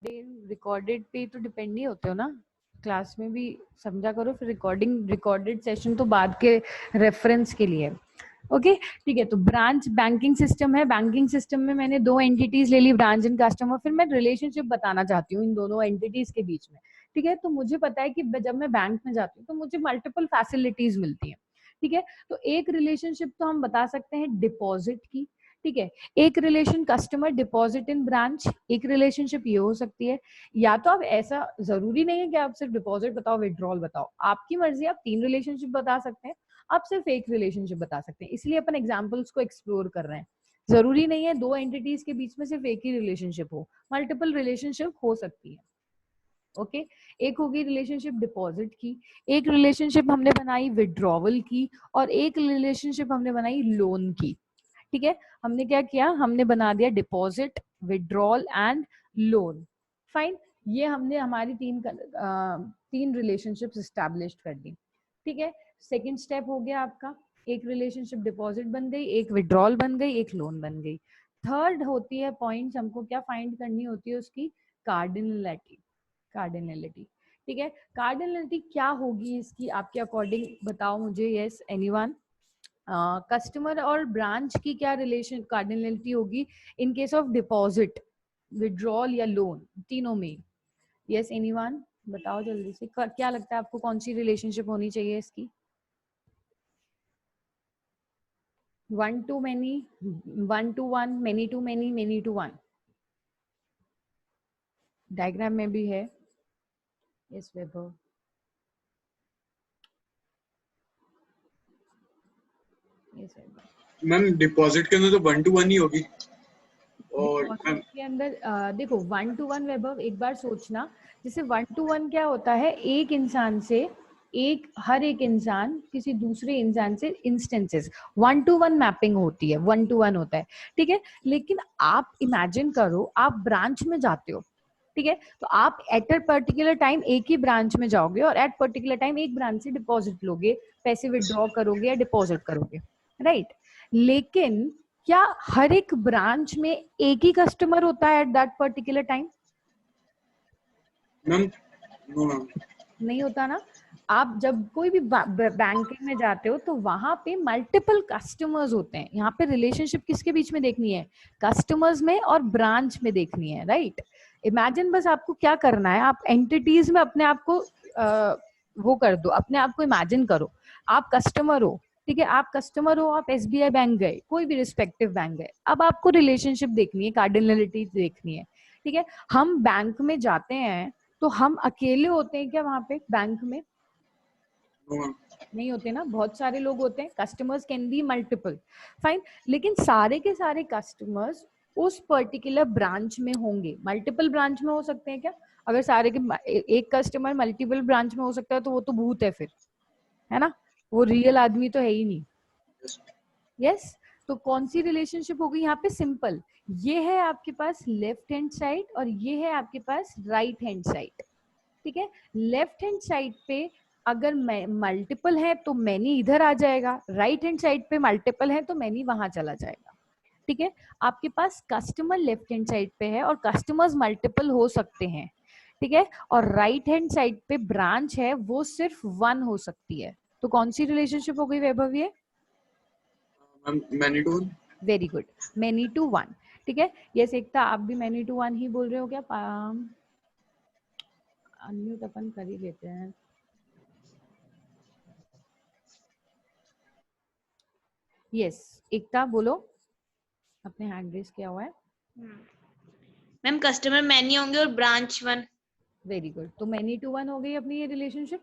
Recorded पे तो depend नहीं होते हो ना, क्लास में भी समझा करो, फिर रिकॉर्डेड सेशन तो बाद के रेफरेंस के लिए। ओके ठीक है, तो ब्रांच बैंकिंग सिस्टम है, बैंकिंग सिस्टम में मैंने दो एंटिटीज ले ली, ब्रांच एंड कस्टमर, फिर मैं रिलेशनशिप बताना चाहती हूँ इन दोनों एंटिटीज के बीच में। ठीक है, तो मुझे पता है कि जब मैं बैंक में जाती हूँ तो मुझे मल्टीपल फैसिलिटीज मिलती हैं। ठीक है, तो एक रिलेशनशिप तो हम बता सकते हैं डिपॉजिट की। ठीक है, एक relation customer deposit in branch, एक रिलेशनशिप ये हो सकती है। या तो आप, ऐसा जरूरी नहीं है कि आप सिर्फ डिपॉजिट बताओ विड्रॉल बताओ, आपकी मर्जी, आप 3 रिलेशनशिप बता सकते हैं, आप सिर्फ एक रिलेशनशिप बता सकते हैं, इसलिए अपन एग्जाम्पल्स को एक्सप्लोर कर रहे हैं। जरूरी नहीं है दो एंटिटीज के बीच में सिर्फ एक ही रिलेशनशिप हो, मल्टीपल रिलेशनशिप हो सकती है। ओके एक होगी रिलेशनशिप डिपॉजिट की, एक रिलेशनशिप हमने बनाई विड्रॉवल की, और एक रिलेशनशिप हमने बनाई लोन की। ठीक है, हमने क्या किया, हमने बना दिया deposit, withdrawal and loan. Fine, ये हमने हमारी तीन रिलेशनशिप्स एस्टैब्लिश कर दी। ठीक है, सेकंड स्टेप हो गया आपका, एक रिलेशनशिप डिपॉजिट बन गई, एक विड्रॉल बन गई, एक लोन बन गई। थर्ड होती है पॉइंट्स हमको क्या फाइंड करनी होती है, उसकी कार्डिनलिटी। कार्डिनलिटी, ठीक है, कार्डिनलिटी क्या होगी इसकी आपके अकॉर्डिंग, बताओ मुझे। यस एनीवन, कस्टमर और ब्रांच की क्या रिलेशन कार्डिनलिटी होगी in case of deposit, withdrawal या लोन, तीनों में। यस एनीवन, बताओ जल्दी से, क्या लगता है आपको कौन सी रिलेशनशिप होनी चाहिए इसकी? 1 to many, 1 to 1, many to many, many to 1, diagram में भी है। यस वैभव, यस वैभव। मैम डिपॉजिट के अंदर तो 1 to 1 ही होगी, और डिपॉजिट के अंदर देखो 1 to 1 वैभव, एक बार सोचना, जैसे 1 to 1 क्या होता है, एक इंसान से हर एक इंसान किसी दूसरे इंसान से इंस्टेंसेस, 1 to 1 मैपिंग होती है, 1 to 1 होता है। ठीक है, लेकिन आप इमेजिन करो आप ब्रांच में जाते हो, ठीक है, तो आप एट अ पर्टिकुलर टाइम एक ही ब्रांच में जाओगे और एट पर्टिकुलर टाइम एक ब्रांच से डिपॉजिट लोगे, पैसे विड्रॉ करोगे या डिपॉजिट करोगे, राइट। लेकिन क्या हर एक ब्रांच में एक ही कस्टमर होता है at that particular time? Ma'am no ma'am, नहीं होता ना। आप जब कोई भी बैंकिंग में जाते हो तो वहां पे मल्टीपल कस्टमर्स होते हैं, यहाँ पे रिलेशनशिप किसके बीच में देखनी है, कस्टमर्स में और ब्रांच में देखनी है, राइट। इमेजिन, बस आपको क्या करना है, आप एंटिटीज में अपने आप को वो कर दो, अपने आप को इमेजिन करो, आप कस्टमर हो, ठीक है, आप कस्टमर हो, आप एसबीआई बैंक गए, कोई भी रिस्पेक्टिव बैंक गए, अब आपको रिलेशनशिप देखनी है, कार्डिनलिटी देखनी है। ठीक है, हम बैंक में जाते हैं तो हम अकेले होते हैं क्या वहां पे बैंक में? नो मैम, नहीं होते ना, बहुत सारे लोग होते हैं, customers can be multiple, fine, लेकिन सारे के सारे कस्टमर्स उस पर्टिकुलर ब्रांच में होंगे, मल्टीपल ब्रांच में हो सकते हैं क्या? अगर सारे के एक कस्टमर मल्टीपल ब्रांच में हो सकता है तो वो तो भूत है फिर, है ना, वो रियल आदमी तो है ही नहीं। यस, तो कौन सी रिलेशनशिप होगी यहाँ पे, सिंपल, ये है आपके पास लेफ्ट हैंड साइड और ये है आपके पास राइट हैंड साइड। ठीक है, लेफ्ट हैंड साइड पे अगर मल्टीपल है तो मैनी इधर आ जाएगा, राइट हैंड साइड पे मल्टीपल है तो मैनी वहां चला जाएगा। ठीक है, आपके पास कस्टमर लेफ्ट हैंड साइड पे है और कस्टमर्स मल्टीपल हो सकते हैं, ठीक है, और राइट हैंड साइड पे ब्रांच है वो सिर्फ 1 हो सकती है। तो कौन सी रिलेशनशिप हो गई वैभव ये? Ma'am many to 1। Very good, many to 1। ठीक है, यस एकता, आप भी मैनी टू 1 ही बोल रहे हो क्या? अनम्यूट अपन कर ही लेते हैं। यस एकता बोलो, अपने हैंड रेस किया हुआ है। मैम कस्टमर मैनी होंगे और ब्रांच 1। वेरी गुड, तो मैनी टू 1 हो गई अपनी ये रिलेशनशिप।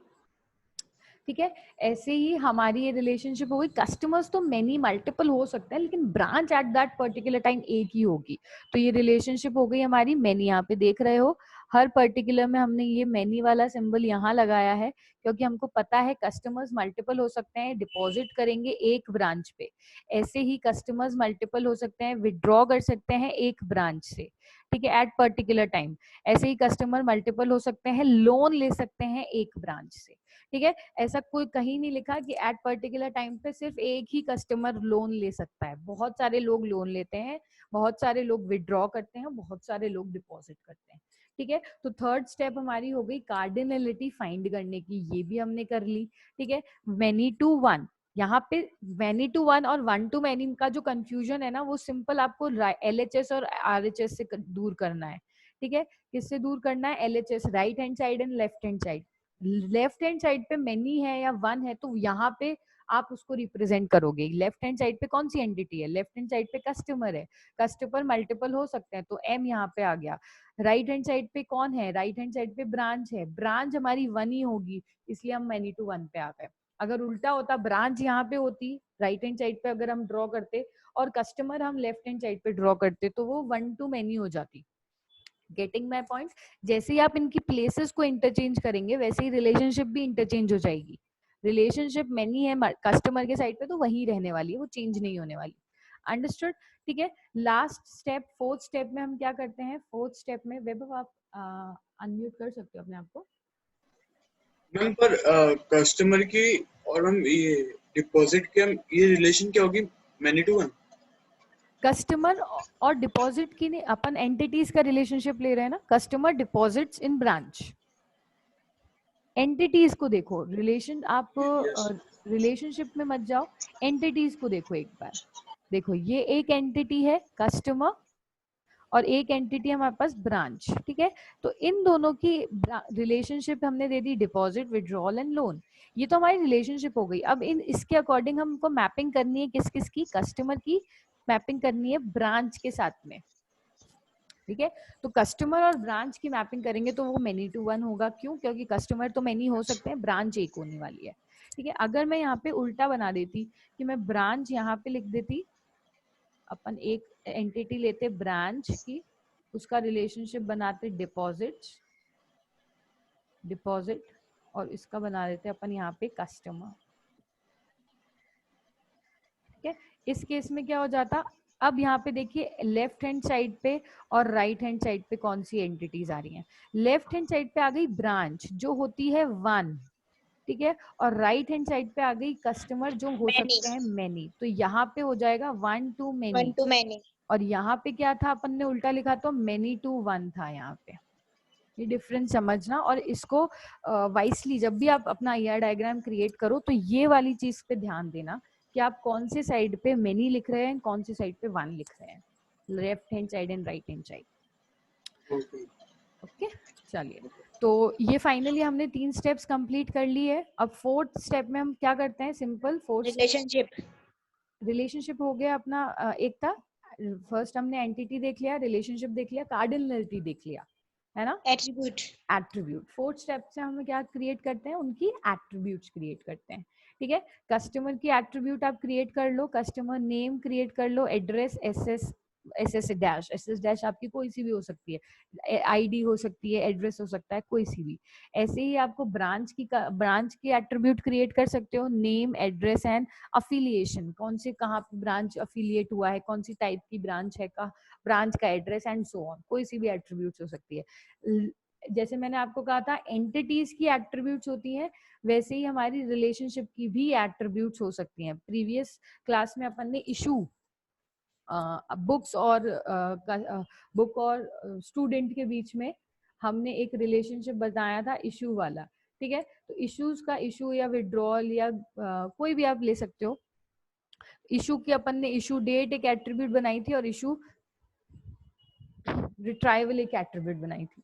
ठीक है, ऐसे ही हमारी ये रिलेशनशिप हो गई, कस्टमर्स तो मैनी मल्टीपल हो सकता है लेकिन branch at that particular time एक ही होगी, तो ये रिलेशनशिप हो गई हमारी मैनी। यहाँ पे देख रहे हो हर पर्टिकुलर में हमने ये मैनी वाला सिंबल यहाँ लगाया है क्योंकि हमको पता है कस्टमर्स मल्टीपल हो सकते हैं, डिपॉजिट करेंगे एक ब्रांच पे, ऐसे ही कस्टमर्स मल्टीपल हो सकते हैं, विड्रॉ कर सकते हैं एक ब्रांच से, ठीक है, एट पर्टिकुलर टाइम, ऐसे ही कस्टमर मल्टीपल हो सकते हैं, लोन ले सकते हैं एक ब्रांच से। ठीक है, ऐसा कोई कहीं नहीं लिखा कि एट पर्टिकुलर टाइम पे सिर्फ एक ही कस्टमर लोन ले सकता है, बहुत सारे लोग लोन लेते हैं, बहुत सारे लोग विड्रॉ करते हैं, बहुत सारे लोग डिपॉजिट करते हैं। ठीक है। तो थर्ड स्टेप हमारी हो गई कार्डिनलिटी फाइंड करने की, ये भी हमने कर ली। ठीक है। मैनी टू वन, यहाँ पे मैनी टू वन और वन टू मैनी का जो कंफ्यूजन है ना, वो सिंपल आपको LHS और RHS से दूर करना है। ठीक है। किससे दूर करना है? LHS, right hand side and left hand side. Left hand side पे मैनी है या वन है, तो यहाँ पे आप उसको रिप्रेजेंट करोगे। लेफ्ट हैंड साइड पे कौन सी एंटिटी है? लेफ्ट हैंड साइड पे कस्टमर है। कस्टमर मल्टीपल हो सकते हैं, तो M यहाँ पे आ गया। राइट हैंड साइड पे कौन है? राइट हैंड साइड पे ब्रांच है। ब्रांच हमारी वन ही होगी, इसलिए हम मैनी टू वन पे आ गए। अगर उल्टा होता, ब्रांच यहाँ पे होती राइट हैंड साइड पे अगर हम ड्रॉ करते, और कस्टमर हम लेफ्ट हैंड साइड पे ड्रॉ करते, तो वो वन टू मैनी हो जाती। Getting my point? जैसे ही आप इनकी प्लेसेस को इंटरचेंज करेंगे, वैसे ही रिलेशनशिप भी इंटरचेंज हो जाएगी। रिलेशनशिप मैनी है कस्टमर के साइड पे, तो वही रहने वाली है, वो चेंज नहीं होने वाली। अंडरस्टूड? ठीक है। लास्ट स्टेप, फोर्थ स्टेप में हम क्या करते हैं? फोर्थ स्टेप में वैभव आप अनम्यूट कर सकते हो अपने आप को। मैम पर कस्टमर की और हम ये डिपॉजिट के, हम ये रिलेशन क्या होगी मैनी टू वन? कस्टमर और डिपॉजिट की नहीं, अपन एंटिटीज का रिलेशनशिप ले रहे हैं ना। Customer deposits in branch, entities को देखो। रिलेशन आप Yes. रिलेशनशिप में मत जाओ, एंटिटीज को देखो एक बार। देखो ये एक एंटिटी है कस्टमर, और एक एंटिटी हमारे पास ब्रांच। ठीक है। तो इन दोनों की रिलेशनशिप हमने दे दी डिपॉजिट, विड्रॉल एंड लोन। ये तो हमारी रिलेशनशिप हो गई। अब इन इसके अकॉर्डिंग हमको मैपिंग करनी है, किस किस की? कस्टमर की मैपिंग करनी है ब्रांच के साथ में। ठीक है। तो कस्टमर और ब्रांच की मैपिंग करेंगे तो वो मैनी टू वन होगा। क्यों? क्योंकि कस्टमर तो मैनी हो सकते हैं, ब्रांच एक होने वाली है। ठीक है। अगर मैं यहाँ पे उल्टा बना देती कि मैं ब्रांच यहाँ पे लिख देती, अपन एक एंटिटी लेते ब्रांच की, उसका रिलेशनशिप बनाते डिपॉजिट, डिपॉजिट, और इसका बना देते अपन यहाँ पे कस्टमर। ठीक है। इस केस में क्या हो जाता? अब यहाँ पे देखिए लेफ्ट हैंड साइड पे और राइट हैंड साइड पे कौन सी एंटिटीज आ रही हैं? लेफ्ट हैंड साइड पे आ गई ब्रांच, जो होती है वन। ठीक है। और राइट हैंड साइड पे आ गई कस्टमर, जो हो मैनी, सकते हैं मैनी। तो यहाँ पे हो जाएगा one to one many. To many. और यहाँ पे क्या था? अपन ने उल्टा लिखा, तो मैनी टू वन था यहाँ पे। ये डिफरेंस समझना, और इसको वाइसली जब भी आप अपना ईआर डायग्राम क्रिएट करो, तो ये वाली चीज पे ध्यान देना कि आप कौन से साइड पे मेनी लिख रहे हैं, कौन से साइड पे वन लिख रहे हैं, left hand side and right hand side. Okay. Okay, चलिए। तो ये फाइनली हमने 3 स्टेप्स कंप्लीट कर ली है। अब फोर्थ स्टेप में हम क्या करते हैं? सिंपल फोर्थ रिलेशनशिप, रिलेशनशिप हो गया अपना। एक था, फर्स्ट हमने एंटिटी देख लिया, रिलेशनशिप देख लिया, कार्डिनलिटी देख लिया, है ना? Attribute, attribute. फोर्थ स्टेप से हम क्या क्रिएट करते हैं? उनकी एट्रीब्यूट्स क्रिएट करते हैं। ठीक है। कस्टमर की एट्रीब्यूट आप क्रिएट कर लो, कस्टमर नेम क्रिएट कर लो, एड्रेस एस एस डैश आपकी कोई सी भी हो सकती है, आईडी हो सकती है, एड्रेस हो सकता है, कोई सी भी। ऐसे ही आपको ब्रांच की एट्रीब्यूट क्रिएट कर सकते हो, नेम, एड्रेस एंड अफिलिएशन, कौन से कहाँ पे ब्रांच अफिलिएट हुआ है, कौन सी टाइप की ब्रांच है, का ब्रांच का एड्रेस एंड सो ऑन, कोई सी भी एट्रीब्यूट्स हो सकती है। जैसे मैंने आपको कहा था एंटिटीज की एट्रीब्यूट्स होती हैं, वैसे ही हमारी रिलेशनशिप की भी एट्रीब्यूट्स हो सकती हैं। प्रीवियस क्लास में अपन ने इशू, बुक और स्टूडेंट के बीच में हमने एक रिलेशनशिप बताया था, इशू वाला। ठीक है। तो इश्यूज का इशू या विड्रॉल या कोई भी आप ले सकते हो। इशू की अपन ने इशू डेट एक एट्रीब्यूट बनाई थी, और इशू रिट्राइवल एक एट्रीब्यूट बनाई थी।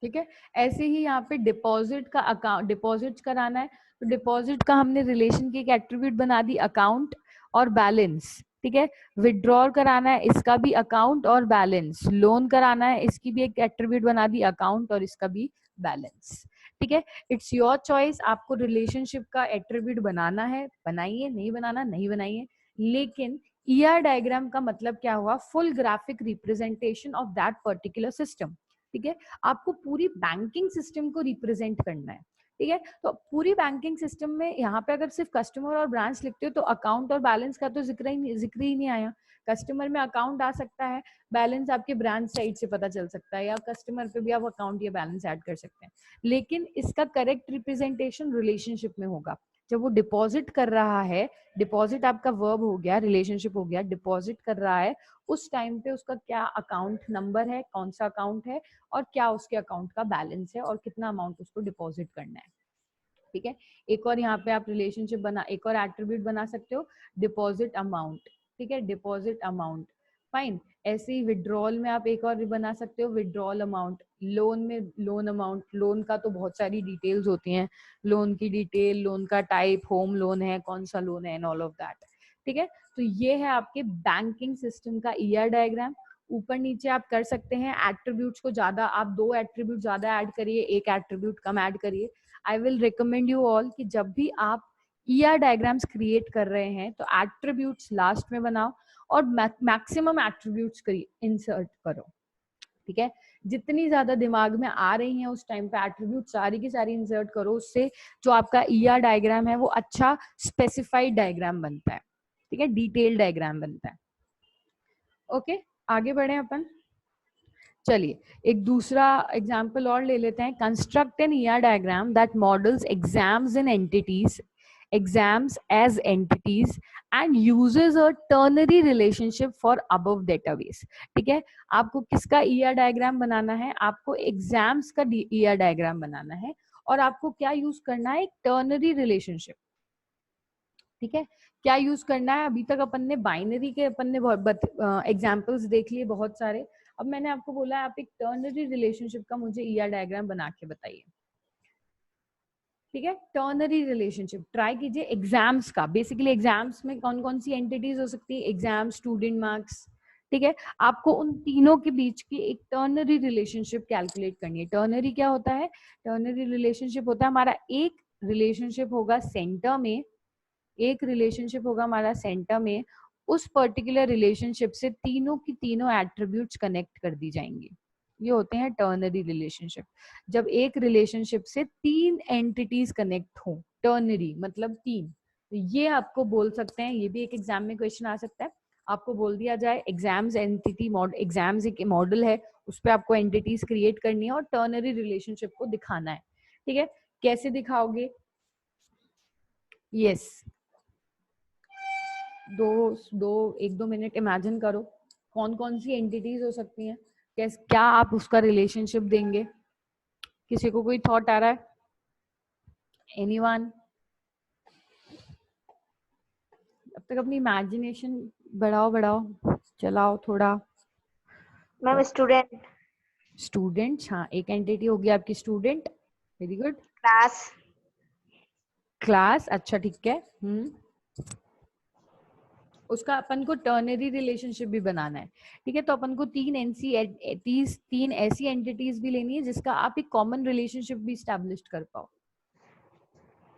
ठीक है। ऐसे ही यहाँ पे डिपॉजिट का अकाउंट, डिपॉजिट कराना है, तो डिपॉजिट का हमने रिलेशन की एक एट्रीब्यूट बना दी, अकाउंट और बैलेंस। ठीक है। विड्रॉल कराना है, इसका भी अकाउंट और बैलेंस। लोन कराना है, इसकी भी एक एट्रीब्यूट बना दी, अकाउंट और इसका भी बैलेंस। ठीक है। इट्स योर चॉइस, आपको रिलेशनशिप का एट्रीब्यूट बनाना है बनाइए, नहीं बनाना नहीं बनाइए। लेकिन ईआर डायग्राम का मतलब क्या हुआ? Full graphic representation of that particular system. ठीक है। आपको पूरी बैंकिंग सिस्टम को रिप्रेजेंट करना है। ठीक है। तो पूरी बैंकिंग सिस्टम में यहाँ पे अगर सिर्फ कस्टमर और ब्रांच लिखते हो, तो अकाउंट और बैलेंस का तो जिक्र ही नहीं आया। कस्टमर में अकाउंट आ सकता है, बैलेंस आपके ब्रांच साइड से पता चल सकता है, या कस्टमर पे भी आप अकाउंट या बैलेंस ऐड कर सकते हैं। लेकिन इसका करेक्ट रिप्रेजेंटेशन रिलेशनशिप में होगा। जब वो डिपॉजिट कर रहा है, डिपॉजिट आपका वर्ब हो गया, रिलेशनशिप हो गया, डिपॉजिट कर रहा है, उस टाइम पे उसका क्या अकाउंट नंबर है, कौन सा अकाउंट है और क्या उसके अकाउंट का बैलेंस है और कितना अमाउंट उसको डिपॉजिट करना है। ठीक है, एक और यहाँ पे आप रिलेशनशिप बना, एक और एट्रीब्यूट बना सकते हो, डिपॉजिट अमाउंट। ठीक है, डिपॉजिट अमाउंट, फाइन। ऐसे ही विड्रॉल में आप एक और भी बना सकते हो, विड्रॉल अमाउंट। लोन में लोन अमाउंट, लोन का तो बहुत सारी डिटेल्स होती हैं, लोन की डिटेल, लोन का टाइप, होम लोन है, कौन सा लोन है, एंड ऑल ऑफ दैट। ठीक है, तो ये है आपके बैंकिंग सिस्टम का ईआर डायग्राम। ऊपर नीचे आप कर सकते हैं एट्रीब्यूट्स को, ज्यादा आप 2 एट्रीब्यूट ज्यादा ऐड करिए, 1 एट्रीब्यूट कम ऐड करिए। I will recommend you all कि जब भी आप ईआर डायग्राम्स क्रिएट कर रहे हैं तो एट्रीब्यूट्स लास्ट में बनाओ और मैक्सिमम एट्रीब्यूट्स इंसर्ट करो। ठीक है, जितनी ज्यादा दिमाग में आ रही हैं उस टाइम पे एट्रीब्यूट सारी की सारी इंसर्ट करो, उससे जो आपका ईआर डायग्राम है वो अच्छा स्पेसिफाइड डायग्राम बनता है। ठीक है, डिटेल्ड डायग्राम बनता है। ओके, आगे बढ़े अपन। चलिए एक दूसरा एग्जाम्पल और ले लेते हैं। Construct an ER diagram that models exams in entities, exams as entities and uses a ternary relationship for above database. ठीक है, आपको किसका ईआर डायग्राम बनाना है? आपको एग्जाम्स का ईआर डायग्राम बनाना है और आपको क्या यूज करना है? एक टर्नरी रिलेशनशिप। ठीक है, क्या यूज करना है? अभी तक अपन ने बाइनरी के अपन ने एग्जाम्पल्स देख लिए बहुत सारे। अब मैंने आपको बोला आप एक टर्नरी रिलेशनशिप का मुझे ईआर डायग्राम बना के बताइए। ठीक है, टर्नरी रिलेशनशिप ट्राई कीजिए एग्जाम्स का। बेसिकली एग्जाम्स में कौन कौन सी एंटिटीज हो सकती है? Exam, student, marks. ठीक है, आपको उन तीनों के बीच की एक टर्नरी रिलेशनशिप कैलकुलेट करनी है। टर्नरी क्या होता है? टर्नरी रिलेशनशिप होता है हमारा एक रिलेशनशिप होगा सेंटर में, एक रिलेशनशिप होगा हमारा सेंटर में, उस पर्टिकुलर रिलेशनशिप से तीनों की तीनों एट्रीब्यूट्स कनेक्ट कर दी जाएंगी। ये होते हैं टर्नरी रिलेशनशिप। जब एक रिलेशनशिप से 3 एंटिटीज कनेक्ट हो, टर्नरी मतलब 3, तो ये आपको बोल सकते हैं, ये भी एक एग्जाम में क्वेश्चन आ सकता है। आपको बोल दिया जाए एग्जाम्स एंटिटी मॉडल, एग्जाम्स एक मॉडल है, उस पर आपको एंटिटीज क्रिएट करनी है और टर्नरी रिलेशनशिप को दिखाना है। ठीक है, कैसे दिखाओगे? यस, एक दो मिनट इमेजिन करो कौन कौन सी एंटिटीज हो सकती हैं, क्या आप उसका रिलेशनशिप देंगे? किसी को कोई थॉट आ रहा है? एनीवन? अब तक अपनी इमेजिनेशन बढ़ाओ, चलाओ थोड़ा। Ma'am student. स्टूडेंट, हाँ, एक एंटिटी होगी आपकी student. Very good. Class. Class, अच्छा ठीक है। उसका अपन को टर्नरी रिलेशनशिप भी बनाना है। ठीक है, तो अपन को 3 ऐसी एंटिटीज भी लेनी है जिसका आप एक कॉमन रिलेशनशिप भी स्टैब्लिश कर पाओ।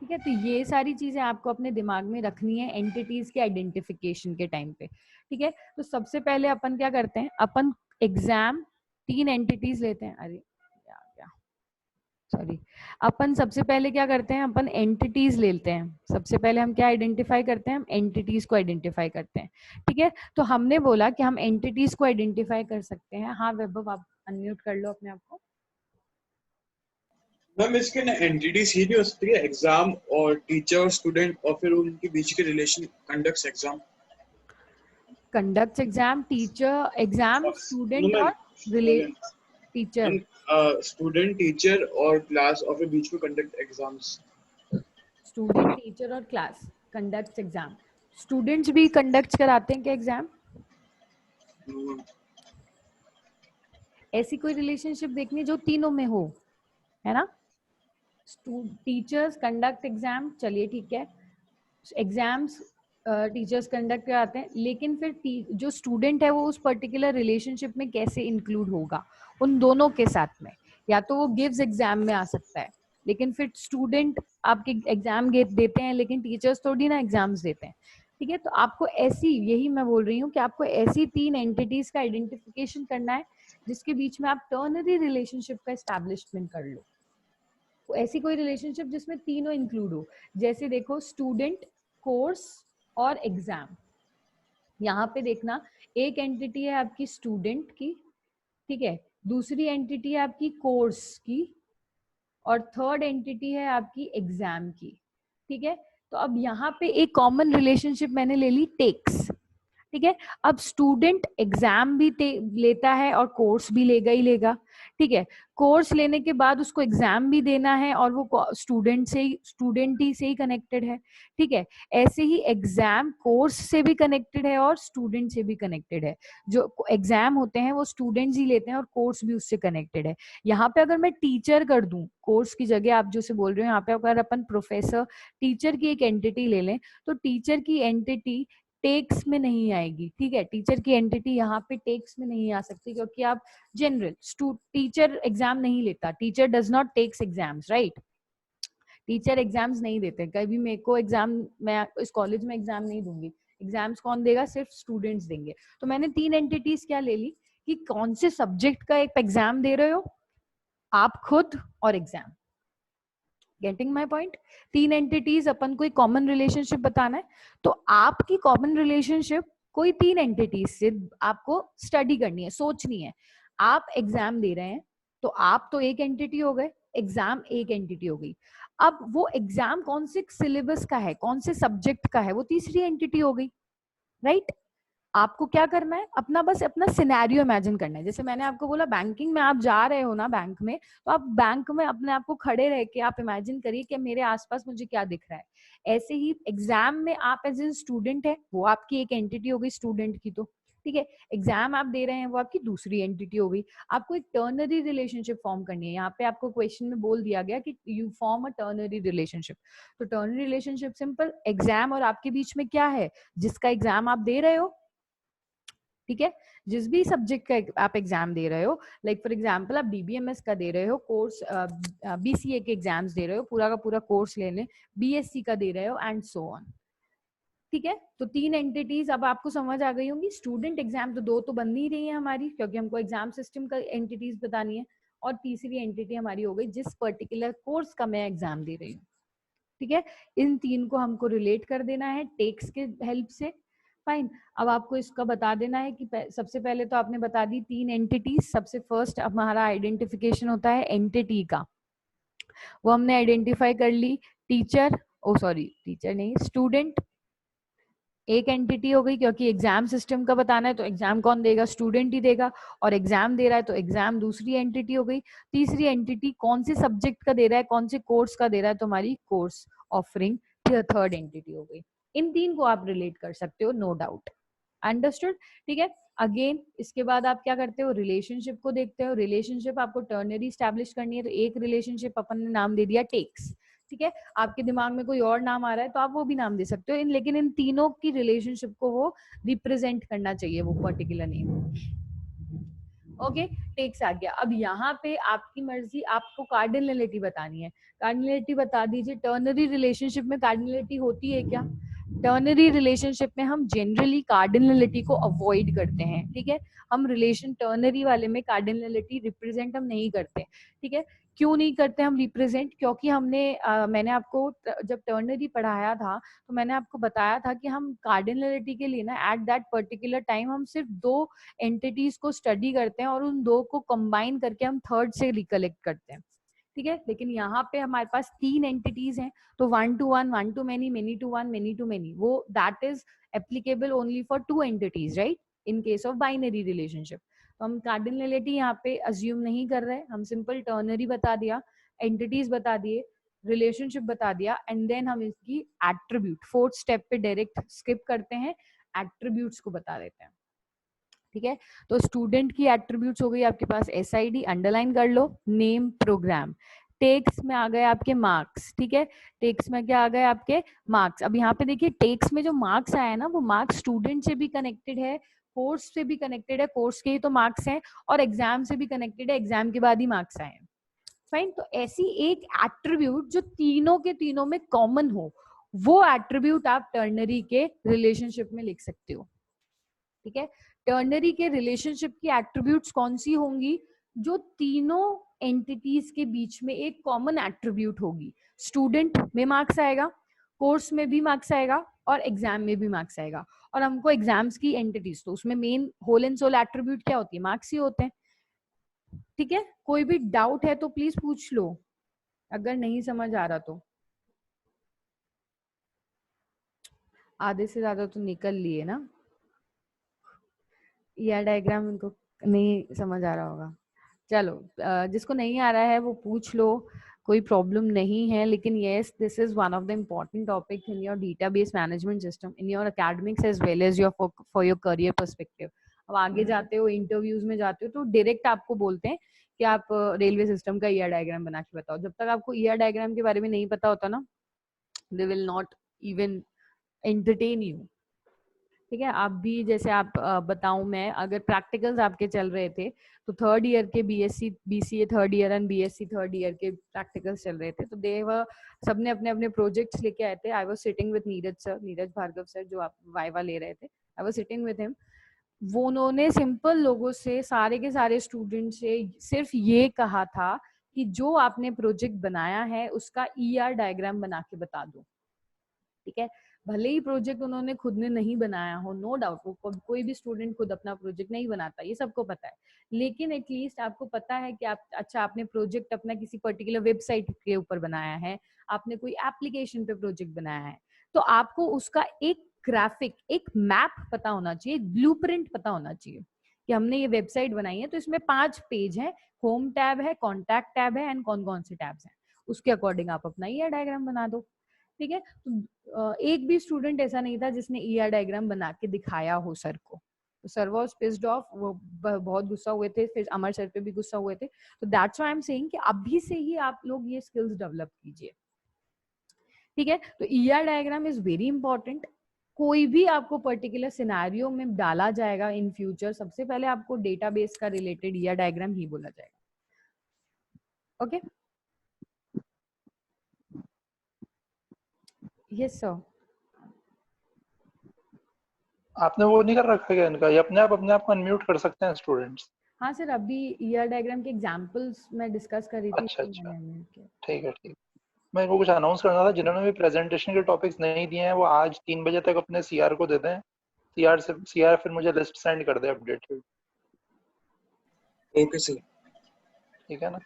ठीक है, तो ये सारी चीजें आपको अपने दिमाग में रखनी है एंटिटीज के आइडेंटिफिकेशन के टाइम पे। ठीक है, तो सबसे पहले अपन क्या करते हैं, अपन एग्जाम 3 एंटिटीज लेते हैं। अरे सॉरी, अपन सबसे पहले क्या करते हैं, अपन एंटिटीज लेते हैं। सबसे पहले हम क्या आइडेंटिफाई करते हैं? हम एंटिटीज को आइडेंटिफाई करते हैं। ठीक है, तो हमने बोला कि हम एंटिटीज को आइडेंटिफाई कर सकते हैं। हाँ वैभव, आप अनम्यूट कर लो अपने आप को। मैम इसके ना एंटिटीज ही नहीं हो सकती है, एग्जाम और टीचर और स्टूडेंट और फिर उनके बीच के relation, conducts exam. Conduct exam, teacher exam, student और टीचर। स्टूडेंट, टीचर और क्लास और फिर बीच में कंडक्ट एग्जाम्स। स्टूडेंट, टीचर और क्लास कंडक्ट एग्जाम। स्टूडेंट्स भी कंडक्ट कराते हैं क्या एग्जाम? ऐसी कोई रिलेशनशिप देखनी जो तीनों में हो, है ना? टीचर्स कंडक्ट एग्जाम, चलिए ठीक है, एग्जाम्स टीचर्स कंडक्ट कराते हैं, लेकिन फिर जो स्टूडेंट है वो उस पर्टिकुलर रिलेशनशिप में कैसे इंक्लूड होगा उन दोनों के साथ में? या तो वो गिव्स एग्जाम में आ सकता है, लेकिन फिर स्टूडेंट आपके एग्जाम देते हैं लेकिन टीचर्स थोड़ी ना एग्जाम्स देते हैं। ठीक है, तो आपको ऐसी, यही मैं बोल रही हूँ कि आपको ऐसी 3 एंटिटीज का आइडेंटिफिकेशन करना है जिसके बीच में आप टर्नरी रिलेशनशिप का एस्टैब्लिशमेंट कर लो। ऐसी कोई रिलेशनशिप जिसमें तीनों इंक्लूड हो। जैसे देखो, स्टूडेंट, कोर्स और एग्जाम। यहाँ पे देखना, एक एंटिटी है आपकी स्टूडेंट की, ठीक है, दूसरी एंटिटी है आपकी कोर्स की और थर्ड एंटिटी है आपकी एग्जाम की। ठीक है, तो अब यहाँ पे एक कॉमन रिलेशनशिप मैंने ले ली टेक्स, ठीक है। अब स्टूडेंट एग्जाम भी लेता है और कोर्स भी लेगा ही लेगा, ठीक है। कोर्स लेने के बाद उसको एग्जाम भी देना है और वो स्टूडेंट ही से ही कनेक्टेड है, ठीक है। ऐसे ही एग्जाम कोर्स से भी कनेक्टेड है और स्टूडेंट से भी कनेक्टेड है। जो एग्जाम होते हैं वो स्टूडेंट्स ही लेते हैं और कोर्स भी उससे कनेक्टेड है। यहाँ पे अगर मैं टीचर कर दूं कोर्स की जगह, आप जो से बोल रहे हो, यहाँ पे अगर अपन प्रोफेसर टीचर की एक एंटिटी ले लें तो टीचर की एंटिटी टेक्स में नहीं आएगी, ठीक है। टीचर की एंटिटी यहाँ पे टेक्स में नहीं आ सकती क्योंकि आप जनरल टीचर एग्जाम नहीं लेता, teacher does not takes exams, right. Teacher exams नहीं देते। कभी मेरे को एग्जाम, मैं इस कॉलेज में एग्जाम नहीं दूंगी, एग्जाम्स कौन देगा, सिर्फ स्टूडेंट्स देंगे। तो मैंने 3 एंटिटीज क्या ले ली कि कौन से सब्जेक्ट का एक एग्जाम दे रहे हो आप खुद और exam. Getting my point. 3 entities, अपन को एक कॉमन रिलेशनशिप बताना है, तो आपकी कॉमन रिलेशनशिप कोई 3 एंटिटीज से आपको स्टडी करनी है, सोचनी है। आप एग्जाम दे रहे हैं तो आप तो एक एंटिटी हो गए, एग्जाम एक एंटिटी हो गई। अब वो एग्जाम कौन से सिलेबस का है, कौन से सब्जेक्ट का है, वो तीसरी एंटिटी हो गई, राइट। आपको क्या करना है, अपना बस अपना सिनेरियो इमेजिन करना है। जैसे मैंने आपको बोला बैंकिंग में आप जा रहे हो ना बैंक में, तो आप बैंक में अपने आप को खड़े रह के आप इमेजिन करिए कि मेरे आसपास मुझे क्या दिख रहा है। ऐसे ही एग्जाम में आप एज ए स्टूडेंट है, वो आपकी एक एंटिटी हो गई स्टूडेंट की, तो ठीक है। एग्जाम आप दे रहे हैं वो आपकी दूसरी एंटिटी हो गई। आपको एक टर्नरी रिलेशनशिप फॉर्म करनी है। यहाँ पे आपको क्वेश्चन में बोल दिया गया कि you form a ternary relationship. तो टर्नरी रिलेशनशिप सिंपल, एग्जाम और आपके बीच में क्या है, जिसका एग्जाम आप दे रहे हो, ठीक है, जिस भी सब्जेक्ट का आप एग्जाम दे रहे हो, लाइक फॉर एग्जांपल आप डीबीएमएस का दे रहे हो कोर्स, बीसीए के एग्जाम्स दे रहे हो, पूरा का पूरा कोर्स ले लें, बीएससी का दे रहे हो एंड सो ऑन, ठीक है। तो 3 एंटिटीज अब आपको समझ आ गई होंगी। स्टूडेंट एग्जाम तो 2 तो बन नहीं रही है हमारी, क्योंकि हमको एग्जाम सिस्टम का एंटिटीज बतानी है, और तीसरी एंटिटी हमारी हो गई जिस पर्टिकुलर कोर्स का मैं एग्जाम दे रही हूँ, ठीक है। इन 3 को हमको रिलेट कर देना है टेक्स के हेल्प से, फाइन। अब आपको इसका बता देना है कि सबसे पहले तो आपने बता दी 3 एंटिटीज। सबसे फर्स्ट हमारा आइडेंटिफिकेशन होता है एंटिटी का, वो हमने आइडेंटिफाई कर ली, टीचर, ओ सॉरी टीचर नहीं, स्टूडेंट एक एंटिटी हो गई, क्योंकि एग्जाम सिस्टम का बताना है तो एग्जाम कौन देगा, स्टूडेंट ही देगा, और एग्जाम दे रहा है तो एग्जाम दूसरी एंटिटी हो गई। तीसरी एंटिटी कौन से सब्जेक्ट का दे रहा है, कौन से कोर्स का दे रहा है, तो हमारी कोर्स ऑफरिंग थर्ड एंटिटी हो गई। इन 3 को आप रिलेट कर सकते हो, नो डाउट, अंडरस्टूड, ठीक है। अगेन इसके बाद आप क्या करते हो, रिलेशनशिप को देखते हो। रिलेशनशिप आपको टर्नरी स्टैब्लिश करनी है, तो एक रिलेशनशिप अपन ने नाम दे दिया टेक्स, ठीक है। आपके दिमाग में कोई और नाम आ रहा है तो आप वो भी नाम दे सकते हो, लेकिन इन तीनों की रिलेशनशिप को वो रिप्रेजेंट करना चाहिए, वो पर्टिकुलर नेम। ओके, टेक्स आ गया। अब यहाँ पे आपकी मर्जी, आपको कार्डिनलिटी बतानी है, कार्डिनलिटी बता दीजिए। टर्नरी रिलेशनशिप में कार्डिनलिटी होती है क्या? टर्नरी रिलेशनशिप में हम जनरली कार्डिनलिटी को अवॉइड करते हैं, ठीक है। हम रिलेशन टर्नरी वाले में कार्डिनलिटी रिप्रेजेंट हम नहीं करते, ठीक है। क्यों नहीं करते हम रिप्रेजेंट? क्योंकि हमने मैंने आपको जब टर्नरी पढ़ाया था तो मैंने आपको बताया था कि हम कार्डिनलिटी के लिए ना एट दैट पर्टिकुलर टाइम हम सिर्फ 2 एंटिटीज को स्टडी करते हैं और उन 2 को कंबाइन करके हम थर्ड से रिकलेक्ट करते हैं, ठीक है। लेकिन यहाँ पे हमारे पास 3 एंटिटीज हैं, तो 1 to 1, 1 to many, many to 1, many to many, वो that is applicable only for 2 entities, right, in case of binary relationship. तो हम कार्डिनलिटी यहाँ पे अज्यूम नहीं कर रहे, हम सिंपल टर्नरी बता दिया, एंटिटीज बता दिए, रिलेशनशिप बता दिया, एंड देन हम इसकी एट्रीब्यूट 4th स्टेप पे डायरेक्ट स्किप करते हैं, एट्रीब्यूट्स को बता देते हैं, ठीक है। तो स्टूडेंट की एट्रीब्यूट्स हो गई आपके पास SID, अंडरलाइन कर लो, नेम, प्रोग्राम। टेक्स में आ गए आपके मार्क्स, ठीक है, टेक्स में क्या आ गए आपके मार्क्स। अब यहाँ पे देखिए टेक्स में जो मार्क्स आया है ना, वो मार्क्स स्टूडेंट से भी कनेक्टेड है, कोर्स से भी कनेक्टेड है, कोर्स के ही तो मार्क्स हैं, और एग्जाम से भी कनेक्टेड है, एग्जाम के बाद ही मार्क्स आए हैं, फाइन। तो ऐसी एक एट्रीब्यूट जो तीनों के तीनों में कॉमन हो, वो एट्रीब्यूट आप टर्नरी के रिलेशनशिप में लिख सकते हो, ठीक है। टर्नरी के रिलेशनशिप की एट्रीब्यूट्स कौन सी होंगी? जो तीनों एंटिटीज के बीच में एक कॉमन एट्रीब्यूट होगी। स्टूडेंट में मार्क्स आएगा, कोर्स में भी मार्क्स आएगा, और एग्जाम में भी मार्क्स आएगा। और हमको एग्जाम्स की एंटिटीज, तो उसमें main whole and sole attribute क्या होती है? मार्क्स ही होते हैं, ठीक है। कोई भी डाउट है तो प्लीज पूछ लो, अगर नहीं समझ आ रहा तो। आधे से ज्यादा तो निकल लिए ना। ER डायग्राम उनको नहीं समझ आ रहा होगा। चलो जिसको नहीं आ रहा है वो पूछ लो, कोई प्रॉब्लम नहीं है। लेकिन yes, this is one of the important topic in your database management system, in your academics as well as your for your career perspective. अब आगे जाते हो, इंटरव्यूज में जाते हो, तो डायरेक्ट आपको बोलते हैं कि आप रेलवे सिस्टम का ER डायग्राम बना के बताओ। जब तक आपको ER डायग्राम के बारे में नहीं पता होता ना, they will not even entertain you. ठीक है, आप भी जैसे आप बताऊं मैं, अगर प्रैक्टिकल्स आपके चल रहे थे तो थर्ड ईयर के BSc BCA third year and BSc third year के प्रैक्टिकल्स चल रहे थे, तो देव सबने अपने अपने प्रोजेक्ट्स लेके आए थे। I was sitting with Neeraj sir, Neeraj Bhargava sir, जो आप वाइवा ले रहे थे। I was sitting with him. वो उन्होंने सिंपल लोगों से, सारे के सारे स्टूडेंट से सिर्फ ये कहा था कि जो आपने प्रोजेक्ट बनाया है उसका ER डायग्राम बना के बता दो। ठीक है, भले ही प्रोजेक्ट उन्होंने खुद ने नहीं बनाया हो, नो डाउट, वो कोई भी स्टूडेंट खुद अपना प्रोजेक्ट नहीं बनाता, ये सबको पता है। लेकिन एटलीस्ट आपको पता है कि आप, अच्छा, आपने प्रोजेक्ट अपना किसी पर्टिकुलर वेबसाइट के ऊपर बनाया है, आपने कोई एप्लीकेशन पे प्रोजेक्ट बनाया है, तो आपको उसका एक ग्राफिक, एक मैप पता होना चाहिए, एक ब्लूप्रिंट पता होना चाहिए कि हमने ये वेबसाइट बनाई है तो इसमें 5 पेज है, होम टैब है, कॉन्टैक्ट टैब है एंड कौन कौन से टैब्स हैं। उसके अकॉर्डिंग आप अपना ER डायग्राम बना दो। ठीक है, तो एक भी स्टूडेंट ऐसा नहीं था जिसने ER डायग्राम बना के दिखाया हो सर को। तो सर वाज पिस्ड ऑफ, वो बहुत गुस्सा हुए थे, फिर अमर सर पे भी गुस्सा हुए थे। तो that's why I am saying कि अभी से ही आप लोग ये स्किल्स डेवलप कीजिए। ठीक है, तो ER diagram is very important. कोई भी आपको पर्टिकुलर सिनेरियो में डाला जाएगा इन फ्यूचर, सबसे पहले आपको डेटाबेस का रिलेटेड ER डायग्राम ही बोला जाएगा। Okay, yes sir. आपने वो नहीं कर रखा है इनका, ये अपने आप को अनम्यूट कर सकते हैं स्टूडेंट्स? हाँ सर, अभी ER डायग्राम के एग्जांपल्स मैं डिस्कस कर रही थी। अच्छा तो अच्छा, मैंने unmute किया। ठीक है ठीक। मैं इनको कुछ अनाउंस करना था, जिन्होंने भी प्रेजेंटेशन के टॉपिक्स नहीं दिए हैं वो आज 3 बजे तक अपने CR को दे दें। CR फिर मुझे लिस्ट सेंड कर दे अपडेटेड। Okay sir. ठीक है ना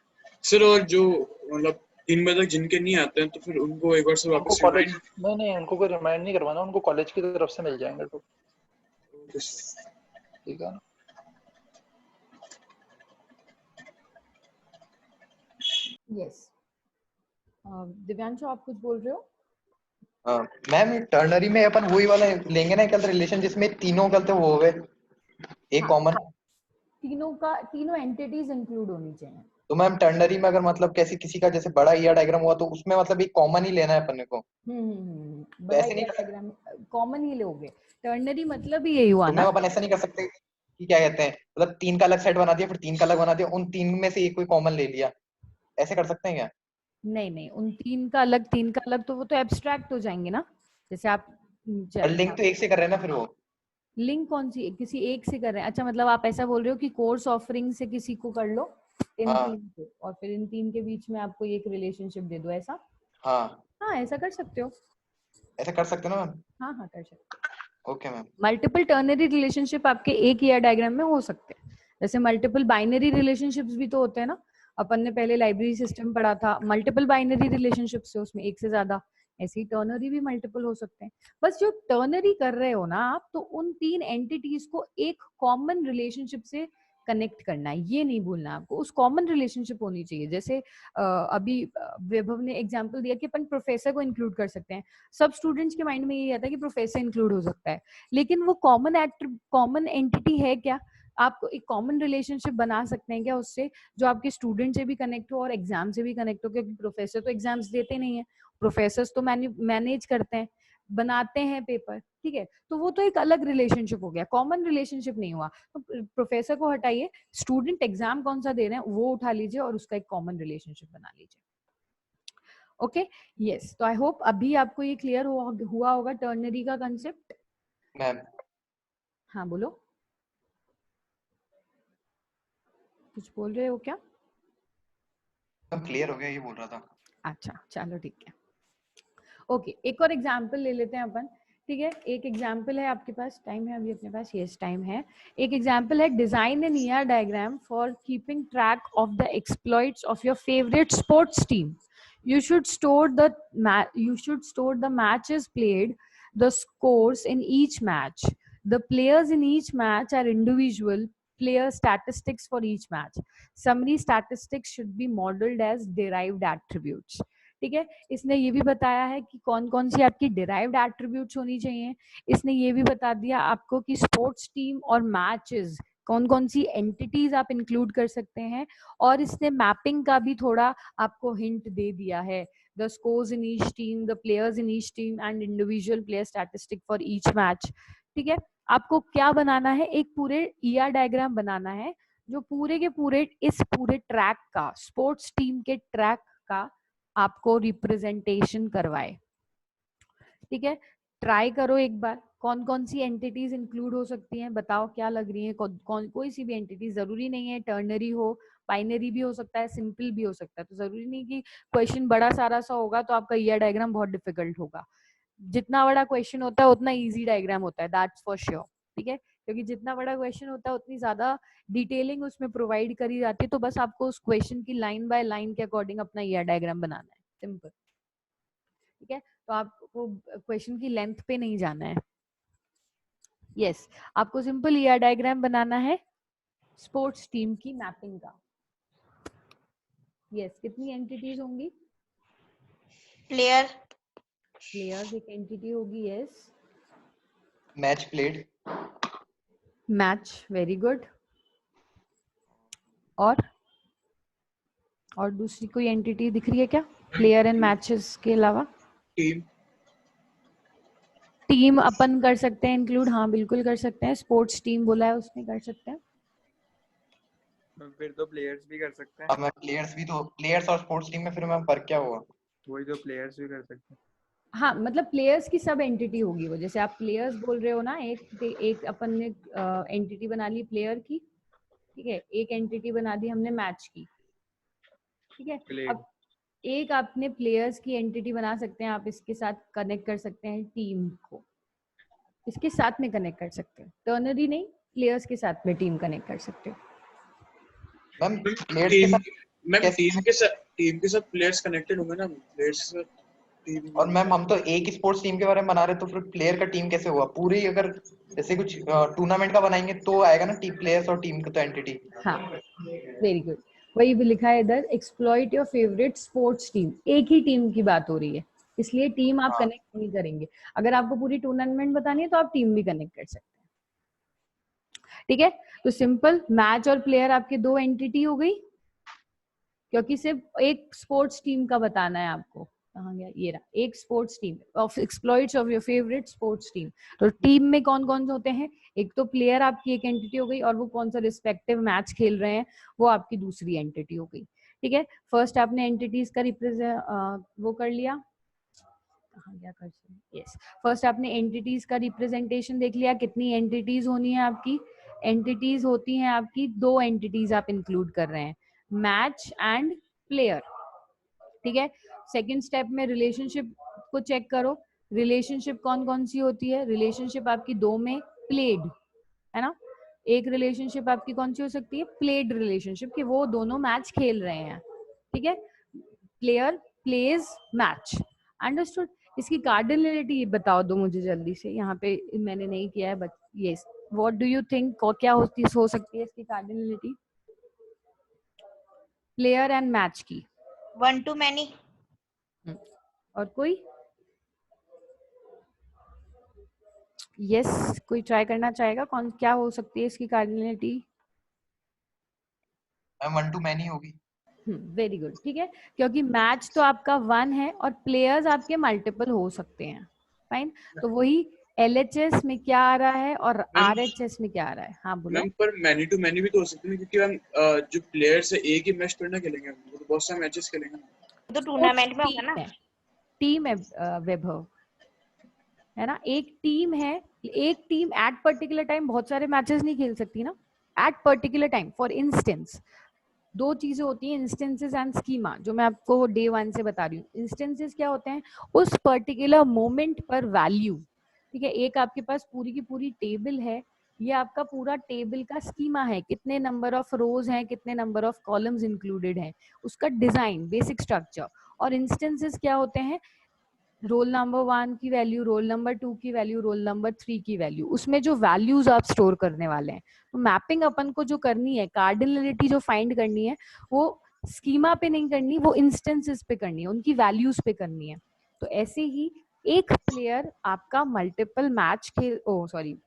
सर, और जो मतलब 3 बजे तक जिनके नहीं आते हैं तो फिर उनको एक बार से उनको वापस कॉलेज रिमाइंड। नहीं, उनको कोई रिमाइंड नहीं करवाना, उनको कॉलेज की तरफ से मिल जाएंगे तो। Okay sir. ठीक है ना। यस, दिव्यांशु आप कुछ बोल रहे हो? मैम टर्नरी में अपन वही वाला लेंगे ना, कल रिलेशन जिसमें तीनों कल तो वो हो गए एक हाँ, कॉमन। तीनों एंटिटीज इंक्लूड होनी चाहिए। तो मैम टर्नरी में अगर मतलब कैसे किसी का जैसे बड़ा ER डायग्राम हुआ तो उसमें मतलब एक कॉमन ही लेना है अपने को, तो बड़ा ऐसे नहीं ER कर सकते? डायग्राम कॉमन ही लोगे। टर्नरी मतलब ही यही हुआ तो ना। मैम अपन ऐसा नहीं कर सकते कि क्या कहते हैं, मतलब 3 का अलग सेट बना दिया फिर 3 का अलग बना दिया, उन 3 में से एक कोई कॉमन ले लिया, ऐसे कर सकते हैं क्या? नहीं नहीं, उन 3 का अलग, 3 का अलग, तो वो तो एब्स्ट्रैक्ट हो जाएंगे ना। जैसे आप और लिंक तो एक से कर रहे हैं ना फिर वो। लिंक कौन सी, किसी एक से कर रहे हैं? अच्छा, मतलब आप ऐसा बोल रहे हो कि कोर्स ऑफरिंग से किसी को कर लो इन हाँ 3 को, और फिर इन 3 के बीच में आपको एक रिलेशनशिप दे दो, ऐसा? हाँ, हाँ, ऐसा कर सकते हो। ऐसा कर सकते हैं ना मैम? हाँ हाँ, कर सकते हो। Okay ma'am. Multiple ternary relationship आपके एक ER डायग्राम में हो सकते हैं। जैसे मल्टीपल बाइनरी रिलेशनशिप्स भी तो होते हैं ना। अपन ने पहले लाइब्रेरी सिस्टम पढ़ा था, मल्टीपल बाइनरी रिलेशनशिप्स है उसमें, एक से ज्यादा। ऐसे ही टर्नरी भी मल्टीपल हो सकते हैं। बस जो टर्नरी कर रहे हो ना आप, तो उन 3 एंटिटीज को एक कॉमन रिलेशनशिप से कनेक्ट करना है, ये नहीं भूलना आपको। उस कॉमन रिलेशनशिप होनी चाहिए। जैसे अभी वैभव ने एग्जांपल दिया कि अपन प्रोफेसर को इंक्लूड कर सकते हैं। सब स्टूडेंट्स के माइंड में यही आता है कि प्रोफेसर इंक्लूड हो सकता है, लेकिन वो कॉमन एंटिटी है क्या? आप एक कॉमन रिलेशनशिप बना सकते हैं क्या उससे, जो आपके स्टूडेंट से भी कनेक्ट हो और एग्जाम से भी कनेक्ट हो? क्योंकि प्रोफेसर तो एग्जाम्स देते नहीं है, प्रोफेसर तो मैनेज करते हैं, बनाते हैं पेपर। ठीक है, तो वो तो एक अलग रिलेशनशिप हो गया, कॉमन रिलेशनशिप नहीं हुआ। तो प्रोफेसर को हटाइए, स्टूडेंट एग्जाम कौन सा दे रहे हैं वो उठा लीजिए और उसका एक कॉमन रिलेशनशिप बना लीजिए। ओके, यस, तो आई होप अभी आपको ये क्लियर हुआ होगा टर्नरी का कंसेप्ट। मैम हाँ बोलो, कुछ बोल रहे हो क्या? क्लियर हो गया, ये बोल रहा था। अच्छा, चलो ठीक है। ओके, एक और एग्जांपल ले लेते हैं अपन। ठीक है, एक एग्जांपल है आपके पास, टाइम है अभी अपने पास? यस, टाइम है। एक एग्जांपल है, design N ER diagram for keeping track of the exploits of your favourite sports team. You should store the matches played, the scores in each match. The players in each match are individual player statistics for each match. Summary statistics should be modeled as derived attributes. ठीक है, इसने ये भी बताया है कि कौन कौन सी आपकी derived attributes होनी चाहिए. इसने ये भी बता दिया आपको कि स्पोर्ट्स टीम और मैचेस कौन कौन सी एंटिटीज आप इंक्लूड कर सकते हैं, और इसने मैपिंग का भी थोड़ा आपको हिंट दे दिया है. The scores in each team, the players in each team and individual player statistic for each match. ठीक है, आपको क्या बनाना है, एक पूरे ER डायग्राम बनाना है जो पूरे के पूरे इस पूरे ट्रैक का, स्पोर्ट्स टीम के ट्रैक का आपको रिप्रेजेंटेशन करवाए. ठीक है, ट्राई करो एक बार. कौन कौन सी एंटिटीज इंक्लूड हो सकती हैं, बताओ क्या लग रही है. कोई सी भी एंटिटी, जरूरी नहीं है टर्नरी हो, बाइनरी भी हो सकता है, सिंपल भी हो सकता है. तो जरूरी नहीं कि क्वेश्चन बड़ा सारा सा होगा तो आपका ईयर डायग्राम बहुत डिफिकल्ट होगा. जितना बड़ा क्वेश्चन होता है उतना इजी डायग्राम होता है, दैट्स फॉर श्योर. ठीक है, क्योंकि जितना बड़ा क्वेश्चन होता है उतनी ज्यादा डिटेलिंग उसमें प्रोवाइड करी जाती है. तो बस आपको उस क्वेश्चन की लाइन बाय लाइन के अकॉर्डिंग अपना ईयर डायग्राम बनाना है, सिंपल. ठीक है, तो आपको क्वेश्चन की लेंथ पे नहीं जाना है. यस, आपको सिंपल ईयर डायग्राम बनाना है स्पोर्ट्स टीम की मैपिंग का. यस, कितनी एंटिटीज होंगी? प्लेयर, प्लेयर्स एक एंटिटी होगी. Yes, match played, match, very good. और दूसरी कोई एंटिटी दिख रही है क्या प्लेयर एंड मैचेस के अलावा? टीम, टीम अपन कर सकते हैं इंक्लूड, हाँ बिल्कुल कर सकते हैं. स्पोर्ट्स टीम बोला है उसमें, कर सकते हैं. फिर तो प्लेयर्स भी कर सकते हैं. अब मैं प्लेयर्स भी, तो प्लेयर्स और स्पोर्ट्स टीम में फिर मैं फर्क क्या हुआ? वही तो, प्लेयर्स भी कर सकते हैं. हाँ, मतलब प्लेयर्स की सब एंटिटी होगी वो. जैसे आप प्लेयर्स बोल रहे हो ना, एक अपन ने एंटिटी बना ली प्लेयर की. ठीक है, एक एंटिटी बना दी हमने मैच की. ठीक है, प्लेड. अब एक आपने प्लेयर्स की एंटिटी बना सकते हैं आप, इसके साथ कनेक्ट कर सकते हैं टीम को, इसके साथ में कनेक्ट कर सकते हैं. टर्नरी नहीं, प्लेयर्स के साथ में टीम कनेक्ट कर सकते हो. मैम प्लेयर्स के साथ मैम कैसे? टीम के साथ प्लेयर्स कनेक्टेड होंगे ना, प्लेयर्स के साथ टीम. और मैम हम तो एक ही स्पोर्ट्स टीम के बारे में बना रहे, तो फिर प्लेयर का टीम कैसे हुआ? पूरी अगर जैसे कुछ टूर्नामेंट का बनाएंगे तो आएगा ना टीम, प्लेयर्स और टीम का तो एंटिटी. हाँ, वेरी गुड. वही भी लिखा है इधर, exploit your favourite sports team. एक ही टीम की बात हो रही है, इसलिए टीम आप कनेक्ट नहीं करेंगे. अगर आपको पूरी टूर्नामेंट बतानी है तो आप टीम भी कनेक्ट कर सकते हैं. ठीक है, तो सिंपल मैच और प्लेयर आपके दो एंटिटी हो गई, क्योंकि सिर्फ एक स्पोर्ट्स टीम का बताना है आपको. कहाँ गया, ये रहा, एक sports team of exploits of your favourite sports team. तो टीम में कौन कौन से होते हैं? एक तो प्लेयर आपकी एक एंटिटी हो गई, और वो कौन सा रिस्पेक्टिव मैच खेल रहे हैं वो आपकी दूसरी एंटिटी हो गई. ठीक है, फर्स्ट आपने एंटिटीज का वो कर लिया. कहाँ गया कर? यस, फर्स्ट आपने एंटिटीज का रिप्रेजेंटेशन देख लिया. कितनी एंटिटीज होनी है आपकी? एंटिटीज होती हैं आपकी, दो एंटिटीज आप इंक्लूड कर रहे हैं, मैच एंड प्लेयर. ठीक है, सेकंड स्टेप में रिलेशनशिप को चेक करो. रिलेशनशिप कौन कौन सी होती है? रिलेशनशिप आपकी दो में प्लेड है ना. एक रिलेशनशिप आपकी कौन सी हो सकती है? प्लेड रिलेशनशिप, कि वो दोनों मैच खेल रहे हैं. ठीक है, प्लेयर प्लेज मैच. अंडरस्टूड. इसकी कार्डिनलिटी बताओ दो मुझे जल्दी से, यहाँ पे मैंने नहीं किया है, बट ये व्हाट डू यू थिंक क्या हो सकती है इसकी कार्डिनलिटी प्लेयर एंड मैच की? 1 to many. और कोई? यस, कोई ट्राई करना चाहेगा? कौन क्या हो सकती है इसकी कार्डिनलिटी? मैम 1 to many होगी. Very good. ठीक है, क्योंकि मैच तो आपका 1 है और प्लेयर्स आपके मल्टीपल हो सकते हैं. फाइन, तो वही LHS में क्या आ रहा है और RHS में क्या आ रहा है? हाँ बोलो. मैम पर मैनी टू मैनी भी तो हो सकती है, क्योंकि हम जो प्लेयर्स है एक ही मैच थोड़ी ना खेलेंगे, वो तो बहुत सारे मैचेस खेलेंगे. तो टूर्नामेंट में होगा ना. टीम है वैभव, है ना. एक टीम है, एक टीम एट पर्टिकुलर टाइम बहुत सारे मैचेस नहीं खेल सकती ना. At particular time, for instance, दो चीजें होती हैं, इंस्टेंसेस एंड स्कीमा, जो मैं आपको डे 1 से बता रही हूँ. इंस्टेंसेस क्या होते हैं? उस पर्टिकुलर मोमेंट पर वैल्यू. ठीक है, एक आपके पास पूरी की पूरी टेबल है, ये आपका पूरा टेबल का स्कीमा है, कितने नंबर ऑफ रोज हैं, कितने नंबर ऑफ कॉलम्स इंक्लूडेड हैं, उसका डिजाइन, बेसिक स्ट्रक्चर. और इंस्टेंसेस क्या होते हैं? रोल नंबर 1 की वैल्यू, रोल नंबर 2 की वैल्यू, रोल नंबर 3 की वैल्यू, उसमें जो वैल्यूज आप स्टोर करने वाले हैं। तो मैपिंग अपन को जो करनी है, कार्डिनलिटी जो फाइंड करनी है, वो स्कीमा पे नहीं करनी, वो इंस्टेंसेस पे करनी है, उनकी वैल्यूज पे करनी है। तो ऐसे ही एक प्लेयर आपका मल्टीपल मैच खेल, ओ सॉरी,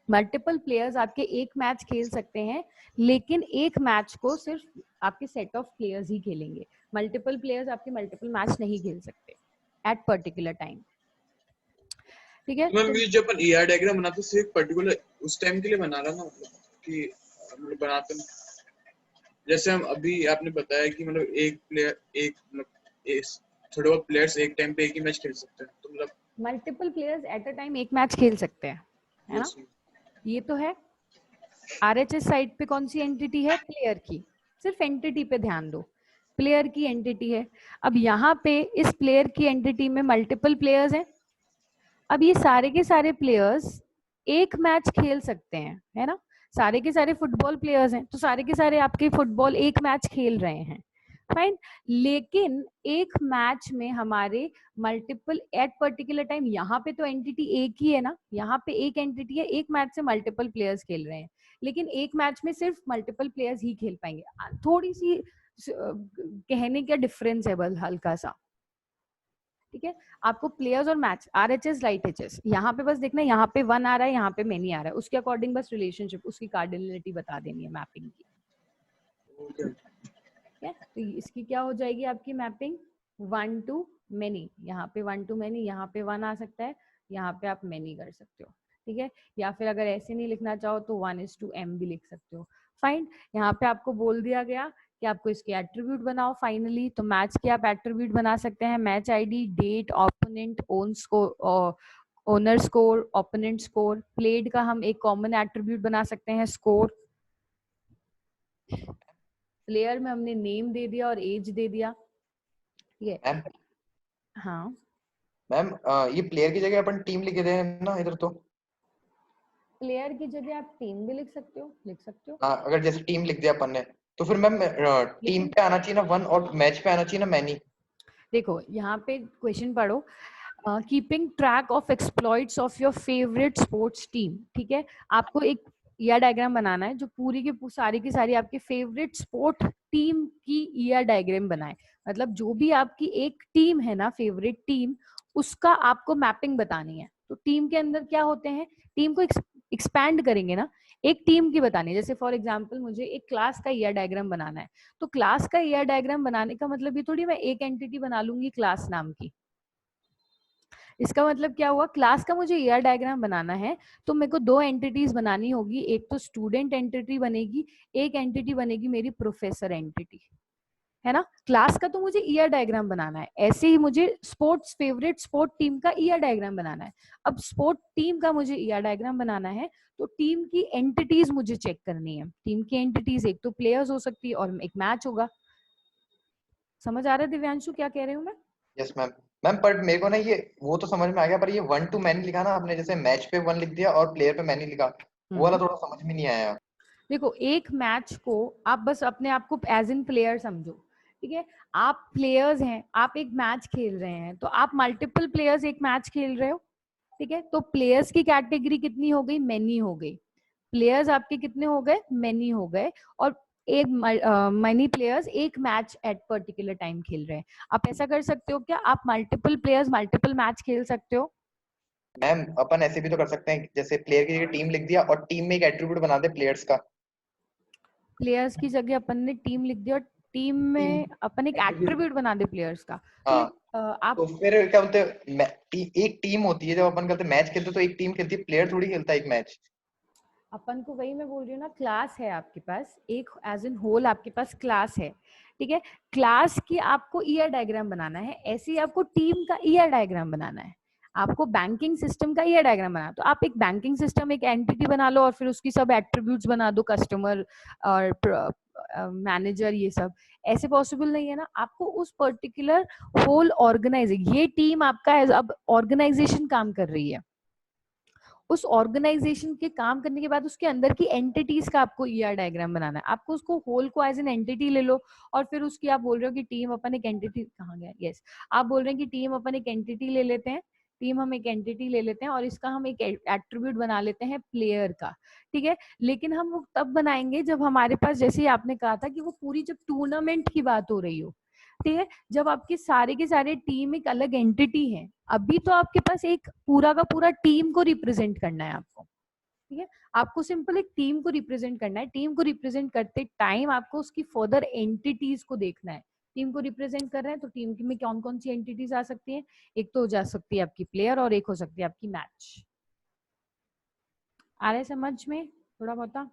मल्टीपल प्लेयर्स आपके एक मैच खेल सकते हैं, लेकिन एक मैच को सिर्फ आपके सेट ऑफ प्लेयर्स ही खेलेंगे। मल्टीपल प्लेयर्स आपके मल्टीपल मैच नहीं खेल सकते एट पर्टिकुलर टाइम। ठीक है, मैम ये जब अपन ईआर डायग्राम बनाते हैं सिर्फ पर्टिकुलर उस टाइम के लिए बना रहा ना, मतलब कि मतलब बनाते हैं, जैसे हम अभी आपने बताया कि मतलब एक प्लेयर एक मतलब थोड़े बहुत प्लेयर्स एक टाइम पे एक ही मैच खेल सकते हैं, तो मतलब multiple players at a time एक मैच खेल सकते हैं, है ना? ये तो है। आरएचएस साइट पे कौन सी एंटिटी है? प्लेयर की। सिर्फ एंटिटी पे ध्यान दो, प्लेयर की एंटिटी है। अब यहाँ पे इस प्लेयर की एंटिटी में मल्टीपल प्लेयर्स हैं। अब ये सारे के सारे प्लेयर्स एक मैच खेल सकते हैं, है ना? सारे के सारे फुटबॉल प्लेयर्स हैं, तो सारे के सारे आपके फुटबॉल एक मैच खेल रहे हैं, फाइन। लेकिन एक मैच में हमारे मल्टीपल एट पर्टिकुलर टाइम, यहाँ पे तो एंटिटी एक ही है ना, यहाँ पे एक एंटिटी है, एक मैच से मल्टीपल प्लेयर्स खेल रहे हैं, लेकिन एक मैच में सिर्फ मल्टीपल प्लेयर्स ही खेल पाएंगे। थोड़ी सी कहने का डिफरेंस है बस, हल्का सा। ठीक है, आपको प्लेयर्स और मैच, आरएचएस राइट एचएस, यहाँ पे बस देखना, यहाँ पे 1 आ रहा है, यहाँ पे मेनी आ रहा है, उसके अकॉर्डिंग बस रिलेशनशिप, उसकी कार्डिनलिटी बता देनी है मैपिंग की। ठीक है, तो इसकी क्या हो जाएगी आपकी मैपिंग? 1 to many, यहाँ पे 1 to many, यहाँ पे 1 आ सकता है, यहाँ पे आप many कर सकते हो। ठीक है, या फिर अगर ऐसे नहीं लिखना चाहो तो 1:m भी लिख सकते हो, फाइन। यहाँ पे आपको बोल दिया गया कि आपको इसके एट्रीब्यूट बनाओ फाइनली। तो मैच के आप एट्रीब्यूट बना सकते हैं, match ID, date, opponent, own score, owner score, opponent score. Played का हम एक कॉमन एट्रीब्यूट बना सकते हैं, स्कोर। प्लेयर में हमने नेम दे दिया और एज दे दिया। ठीक है, मैम हाँ मैम ये प्लेयर की जगह अपन टीम लिख दें ना इधर, तो प्लेयर की जगह आप टीम भी लिख सकते हो, लिख सकते हो। हाँ, अगर जैसे टीम लिख दिया अपन ने, तो फिर मैम टीम पे आना चाहिए ना 1 और मैच पे आना चाहिए ना मैनी। देखो यहाँ पे क्वेश्चन पढ़ो, keeping track of exploits of your favourite sports team. ठीक है, आपको एक ईआर डायग्राम बनाना है जो पूरी की सारी की सारी आपके फेवरेट स्पोर्ट टीम की ईआर डायग्राम बनाए। मतलब जो भी आपकी एक टीम है ना, फेवरेट टीम, उसका आपको मैपिंग बतानी है। तो टीम के अंदर क्या होते हैं, टीम को एक्सपैंड करेंगे ना, एक टीम की बतानी है। जैसे फॉर एग्जांपल मुझे एक क्लास का ईआर डायग्राम बनाना है, तो क्लास का ईआर डायग्राम बनाने का मतलब ये थोड़ी मैं एक एंटिटी बना लूंगी क्लास नाम की। इसका मतलब क्या हुआ, क्लास का मुझे ईआर डायग्राम बनाना है तो मेरे को 2 एंटिटीज बनानी होगी, एक तो स्टूडेंट एंटिटी बनेगी, एक एंटिटी बनेगी मेरी प्रोफेसर एंटिटी, है ना? क्लास का तो मुझे ईआर डायग्राम बनाना है, ऐसे ही मुझे स्पोर्ट्स फेवरेट स्पोर्ट टीम का ईआर डायग्राम बनाना है। अब स्पोर्ट टीम का मुझे ईआर डायग्राम बनाना है तो टीम की एंटिटीज मुझे चेक करनी है। टीम की एंटिटीज एक तो प्लेयर्स हो सकती है और एक मैच होगा। समझ आ रहा है दिव्यांशु क्या कह रही हूँ मैं? Yes ma'am. मैम पर मेरे को ना ये वो तो समझ में आ गया, पर ये 1 to many लिखा ना आपने, जैसे मैच पे 1 लिख दिया और प्लेयर पे मैनी लिखा, वो वाला थोड़ा समझ में नहीं आया। देखो, एक मैच को आप बस अपने आप को एज इन प्लेयर समझो। ठीक है, आप प्लेयर्स हैं, आप एक मैच खेल रहे हैं, तो आप मल्टीपल प्लेयर्स एक मैच खेल रहे हो। ठीक है, तो प्लेयर्स की कैटेगरी कितनी हो गई? मेनी हो गई। प्लेयर्स आपके कितने हो गए? मेनी हो गए। और एक मनी प्लेयर्स एक मैच एट पर्टिकुलर टाइम खेल रहे हैं। आप ऐसा कर सकते हो क्या, आप मल्टीपल प्लेयर्स मल्टीपल मैच खेल सकते हो? मैम अपन ऐसे भी तो कर सकते हैं, जैसे प्लेयर की जगह टीम लिख दिया और टीम में एक एट्रीब्यूट बना दे प्लेयर्स का। प्लेयर्स की जगह अपन ने टीम लिख दिया और टीम में अपन एक एट्रीब्यूट बना दे प्लेयर्स का। हाँ, तो आप तो फिर क्या बोलते हैं, एक टीम होती है, जब अपन कहते हैं मैच खेलते हैं तो एक टीम खेलती है, प्लेयर थोड़ी खेलता है एक मैच। अपन को, वही मैं बोल रही हूँ ना, क्लास है आपके पास, एक एज इन होल आपके पास क्लास है। ठीक है, क्लास की आपको ईआर डायग्राम बनाना है, ऐसे ही आपको टीम का ईआर डायग्राम बनाना है। आपको बैंकिंग सिस्टम का ईआर डायग्राम बनाना, तो आप एक बैंकिंग सिस्टम एक एंटिटी बना लो और फिर उसकी सब एट्रीब्यूट्स बना दो, कस्टमर और मैनेजर, ये सब। ऐसे पॉसिबल नहीं है ना, आपको उस पर्टिकुलर होल ऑर्गेनाइज, ये टीम आपका है, अब ऑर्गेनाइजेशन काम कर रही है, उस ऑर्गेनाइजेशन के काम करने के बाद उसके अंदर की एंटिटीज का आपको ईआर डायग्राम बनाना है। आपको उसको होल को एज एन एंटिटी ले लो और फिर उसकी आप बोल रहे हो कि टीम अपन एक एंटिटी, कहाँ गया, यस, आप बोल रहे हैं कि टीम अपन एक एंटिटी ले लेते हैं, टीम हम एक एंटिटी ले लेते हैं और इसका हम एक एट्रीब्यूट बना लेते हैं प्लेयर का, ठीक है। लेकिन हम वो तब बनाएंगे जब हमारे पास, जैसे आपने कहा था कि वो पूरी जब टूर्नामेंट की बात हो रही हो, ठीक है, जब आपके सारे के सारे टीम एक अलग एंटिटी है। अभी तो आपके पास एक पूरा का पूरा टीम को रिप्रेजेंट करना है आपको, ठीक है, आपको सिंपल एक टीम को रिप्रेजेंट करना है। टीम को रिप्रेजेंट करते टाइम आपको उसकी फर्दर एंटिटीज को देखना है। टीम को रिप्रेजेंट कर रहे हैं तो टीम में कौन कौन सी एंटिटीज आ सकती है, एक तो हो जा सकती है आपकी प्लेयर और एक हो सकती है आपकी मैच। आ रहा है समझ में थोड़ा बहुत?